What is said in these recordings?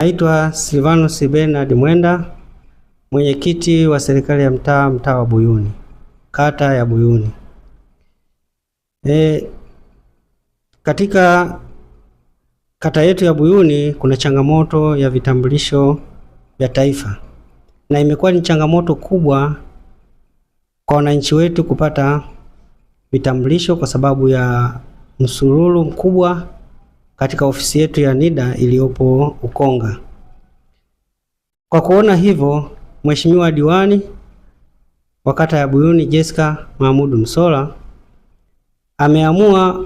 Naitwa Silvanus Bernard Mwenda, mwenyekiti wa serikali ya mtaa wa Buyuni, kata ya Buyuni. Katika kata yetu ya Buyuni kuna changamoto ya vitambulisho vya taifa, na imekuwa ni changamoto kubwa kwa wananchi wetu kupata vitambulisho kwa sababu ya msururu mkubwa katika ofisi yetu ya NIDA iliyopo Ukonga. Kwa kuona hivyo, Mheshimiwa Diwani wa kata ya Buyuni Jessica Mahmud Msola ameamua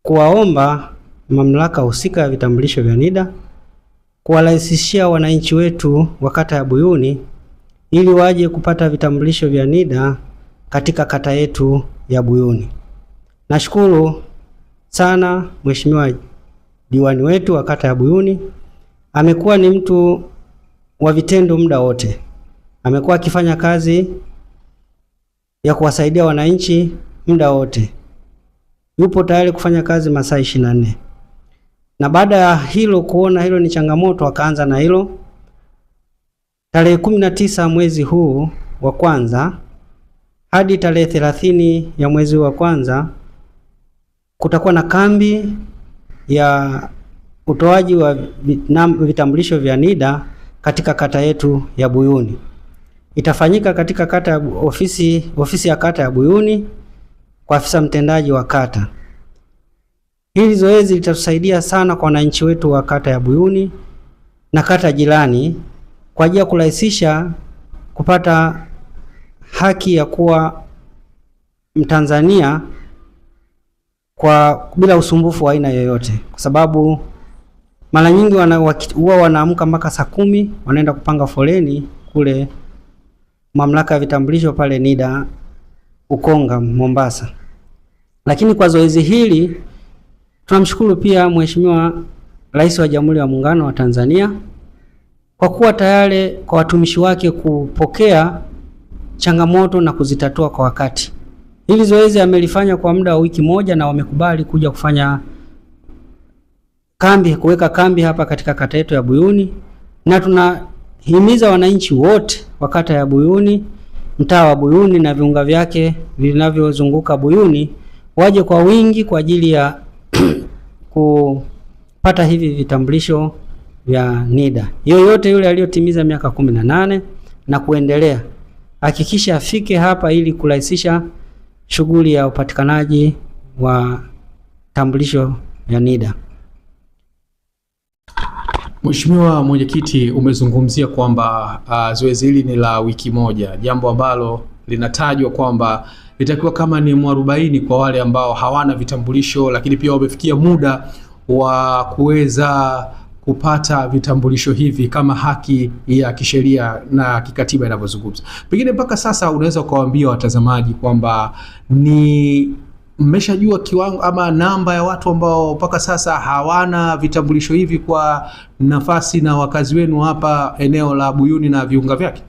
kuwaomba mamlaka husika ya vitambulisho vya NIDA kuwarahisishia wananchi wetu wa kata ya Buyuni ili waje kupata vitambulisho vya NIDA katika kata yetu ya Buyuni. Nashukuru sana Mheshimiwa Diwani wetu wa kata ya Buyuni, amekuwa ni mtu wa vitendo muda wote. Amekuwa akifanya kazi ya kuwasaidia wananchi muda wote. Yupo tayari kufanya kazi masaa 24. Na baada ya hilo, kuona hilo ni changamoto, akaanza na hilo. Tarehe 19 mwezi huu wa kwanza hadi tarehe 30 ya mwezi wa kwanza kutakuwa na kambi ya utoaji wa vitambulisho vya NIDA katika kata yetu ya Buyuni. Itafanyika katika ofisi ya kata ya Buyuni kwa afisa mtendaji wa kata. Hili zoezi litatusaidia sana kwa wananchi wetu wa kata ya Buyuni na kata jirani kwa ajili ya kurahisisha kupata haki ya kuwa Mtanzania bila usumbufu wa aina yoyote, kwa sababu mara nyingi huwa wanaamka mpaka saa 10 wanaenda kupanga foleni kule mamlaka ya vitambulisho pale NIDA Ukonga Mombasa. Lakini kwa zoezi hili tunamshukuru pia Mheshimiwa Rais wa Jamhuri ya Muungano wa Tanzania kwa kuwa tayari kwa watumishi wake kupokea changamoto na kuzitatua kwa wakati. Hili zoezi amelifanya kwa muda wa wiki moja na wamekubali kuja kufanya kuweka kambi hapa katika kata yetu ya Buyuni, na tunahimiza wananchi wote wa kata ya Buyuni, mtaa wa Buyuni na viunga vyake vinavyozunguka Buyuni waje kwa wingi kwa ajili ya kupata hivi vitambulisho vya NIDA. Yoyote yule aliyotimiza miaka 18 na kuendelea, hakikisha afike hapa ili kurahisisha shughuli ya upatikanaji wa tambulisho ya NIDA. Mheshimiwa Mwenyekiti, umezungumzia kwamba zoezi hili ni la wiki moja, jambo ambalo linatajwa kwamba litakiwa kama ni mwarobaini kwa wale ambao hawana vitambulisho, lakini pia wamefikia muda wa kuweza kupata vitambulisho hivi kama haki ya kisheria na kikatiba inavyozungumza. Pengine mpaka sasa unaweza kuwaambia watazamaji kwamba ni mmeshajua kiwango ama namba ya watu ambao mpaka sasa hawana vitambulisho hivi kwa nafasi na wakazi wenu hapa eneo la Buyuni na viunga vyake?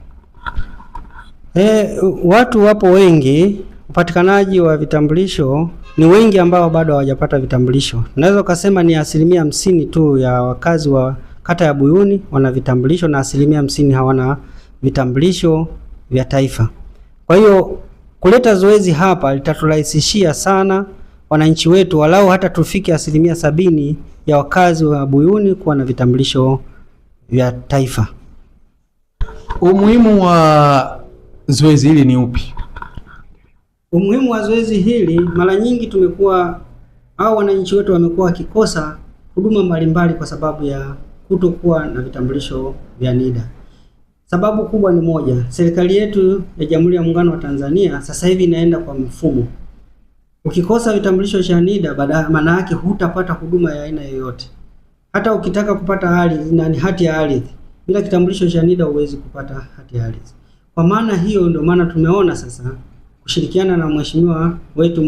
Watu wapo wengi, upatikanaji wa vitambulisho ni wengi ambao bado hawajapata vitambulisho. Naweza kusema ni 50% tu ya wakazi wa kata ya Buyuni wana vitambulisho na 50% hawana vitambulisho vya taifa. Kwa hiyo kuleta zoezi hapa litaturahisishia sana wananchi wetu, walau hata tufike 70% ya wakazi wa Buyuni kuwa na vitambulisho vya taifa. Umuhimu wa zoezi hili ni upi? Umuhimu wa zoezi hili, mara nyingi wananchi wetu wamekuwa wakikosa huduma mbalimbali kwa sababu ya kutokuwa na vitambulisho vya NIDA. Sababu kubwa ni moja, serikali yetu ya Jamhuri ya Muungano wa Tanzania sasa hivi inaenda kwa mfumo. Ukikosa vitambulisho cha NIDA, maana yake hutapata huduma ya aina yoyote. Hata ukitaka kupata hati ya ardhi, bila kitambulisho cha NIDA huwezi kupata hati ya ardhi. Kwa maana hiyo ndio maana tumeona sasa kushirikiana na mheshimiwa wetu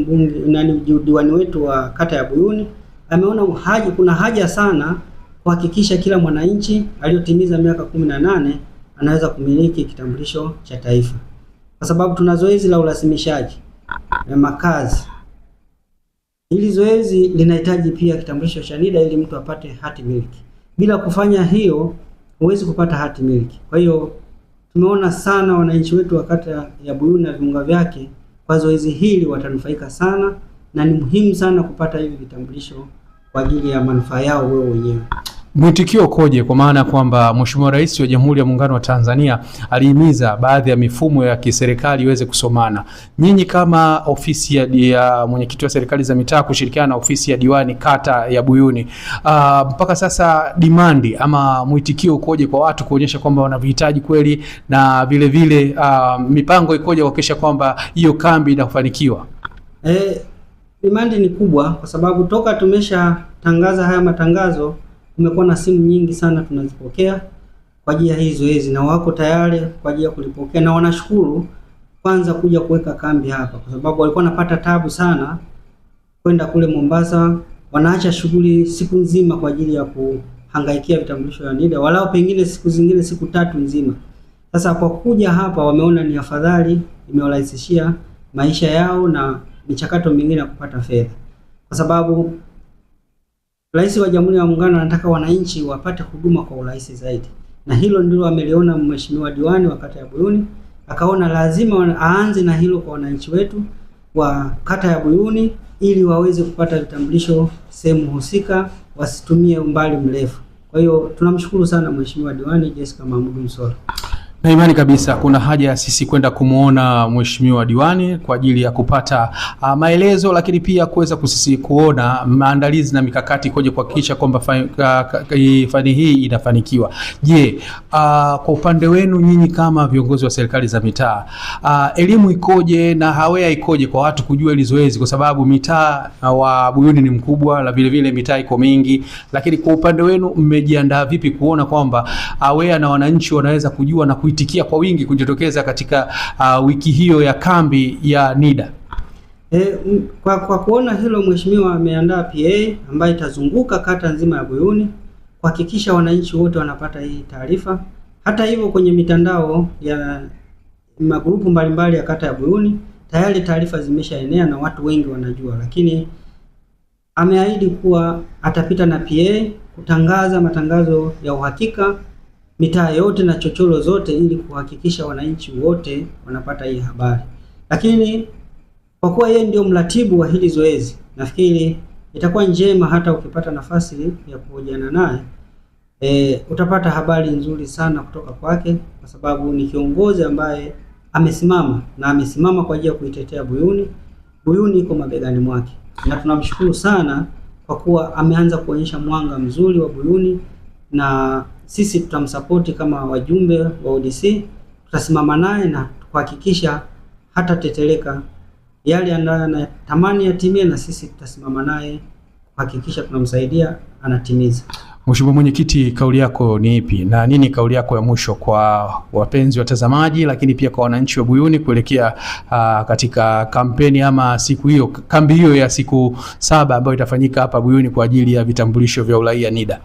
diwani wetu wa kata ya Buyuni ameona kuna haja sana kuhakikisha kila mwananchi aliyotimiza miaka 18 anaweza kumiliki kitambulisho cha taifa, kwa sababu tuna zoezi la urasimishaji na makazi. Hili zoezi linahitaji pia kitambulisho cha NIDA ili mtu apate hati miliki. Bila kufanya hiyo huwezi kupata hati miliki. Kwa hiyo tumeona sana wananchi wetu wa kata ya Buyuni na viunga vyake kwa zoezi hili watanufaika sana, na ni muhimu sana kupata hivi vitambulisho kwa ajili ya manufaa yao wao wenyewe. Mwitikio ukoje, kwa maana kwamba Mheshimiwa Rais wa Jamhuri ya Muungano wa Tanzania alihimiza baadhi ya mifumo ya kiserikali iweze kusomana? Nyinyi kama ofisi ya mwenyekiti wa serikali za mitaa kushirikiana na ofisi ya diwani kata ya Buyuni, mpaka sasa dimandi ama mwitikio ukoje kwa watu kuonyesha kwamba wanavihitaji kweli, na vile vile mipango ikoje kuhakikisha kwamba hiyo kambi inafanikiwa? Dimandi ni kubwa kwa sababu toka tumeshatangaza haya matangazo kumekuwa na simu nyingi sana tunazipokea kwa ajili ya hii zoezi, na wako tayari kwa ajili ya kulipokea, na wanashukuru kwanza kuja kuweka kambi hapa, kwa sababu walikuwa wanapata tabu sana kwenda kule Mombasa, wanaacha shughuli siku nzima kwa ajili ya kuhangaikia vitambulisho vya NIDA, walao pengine siku zingine siku 3 nzima. Sasa kwa kuja hapa wameona ni afadhali, imewarahisishia maisha yao na michakato mingine ya kupata fedha, kwa sababu Rais wa Jamhuri ya Muungano anataka wananchi wapate huduma kwa urahisi zaidi, na hilo ndilo ameliona Mheshimiwa Diwani wa kata ya Buyuni, akaona lazima aanze na hilo kwa wananchi wetu wa kata ya Buyuni ili waweze kupata vitambulisho sehemu husika, wasitumie umbali mrefu. Kwa hiyo tunamshukuru sana Mheshimiwa Diwani Jessica Mahmud Msola. Na imani kabisa kuna haja ya sisi kwenda kumuona Mheshimiwa Diwani kwa ajili ya kupata maelezo, lakini pia kuweza kuona maandalizi na mikakati ikoje kuhakikisha kwamba fani hii inafanikiwa. Je, kwa upande wenu nyinyi kama viongozi wa serikali za mitaa, elimu ikoje na hawea ikoje kwa watu kujua hili zoezi, kwa sababu mitaa wa Buyuni ni mkubwa, na vile vile mitaa iko mingi, lakini kwa upande wenu mmejiandaa vipi kuona kwamba hawea na wananchi wanaweza kujua na kuitikia kwa wingi kujitokeza katika wiki hiyo ya kambi ya NIDA? Kwa kuona hilo, mheshimiwa ameandaa PA ambayo itazunguka kata nzima ya Buyuni kuhakikisha wananchi wote wanapata hii taarifa. Hata hivyo, kwenye mitandao ya magrupu mbalimbali ya kata ya Buyuni tayari taarifa zimeshaenea na watu wengi wanajua, lakini ameahidi kuwa atapita na PA kutangaza matangazo ya uhakika mitaa yote na chochoro zote ili kuhakikisha wananchi wote wanapata hii habari. Lakini kwa kuwa yeye ndio mratibu wa hili zoezi, nafikiri itakuwa njema hata ukipata nafasi ya kuhojiana naye, utapata habari nzuri sana kutoka kwake, kwa sababu ni kiongozi ambaye amesimama kwa ajili ya kuitetea Buyuni. Buyuni iko mabegani mwake, na tunamshukuru sana kwa kuwa ameanza kuonyesha mwanga mzuri wa Buyuni, na sisi tutamsapoti kama wajumbe wa ODC, tutasimama naye na kuhakikisha hata teteleka yale anatamani yatimie, na sisi tutasimama naye kuhakikisha tunamsaidia anatimiza. Mheshimiwa Mwenyekiti, kauli yako ni ipi na nini kauli yako ya mwisho kwa wapenzi watazamaji, lakini pia kwa wananchi wa Buyuni kuelekea katika kampeni ama siku hiyo, kambi hiyo ya siku 7 ambayo itafanyika hapa Buyuni kwa ajili ya vitambulisho vya uraia NIDA?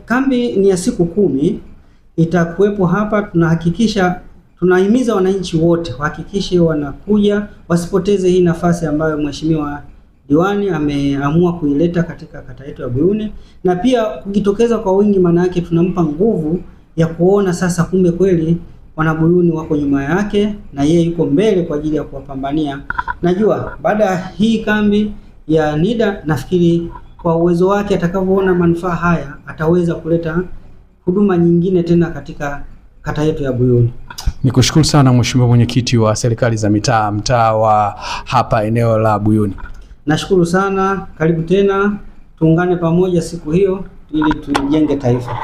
Kambi ni ya siku 10 itakuwepo hapa. Tunahimiza wananchi wote wahakikishe wanakuja, wasipoteze hii nafasi ambayo Mheshimiwa Diwani ameamua kuileta katika kata yetu ya Buyuni, na pia kujitokeza kwa wingi, maana yake tunampa nguvu ya kuona sasa kumbe kweli wana Buyuni wako nyuma yake na yeye yuko mbele kwa ajili ya kuwapambania. Najua baada ya hii kambi ya NIDA, nafikiri kwa uwezo wake atakavyoona manufaa haya ataweza kuleta huduma nyingine tena katika kata yetu ya Buyuni. Nikushukuru sana Mheshimiwa Mwenyekiti wa serikali za mitaa, mtaa wa hapa eneo la Buyuni. Nashukuru sana, karibu tena, tuungane pamoja siku hiyo ili tujenge taifa.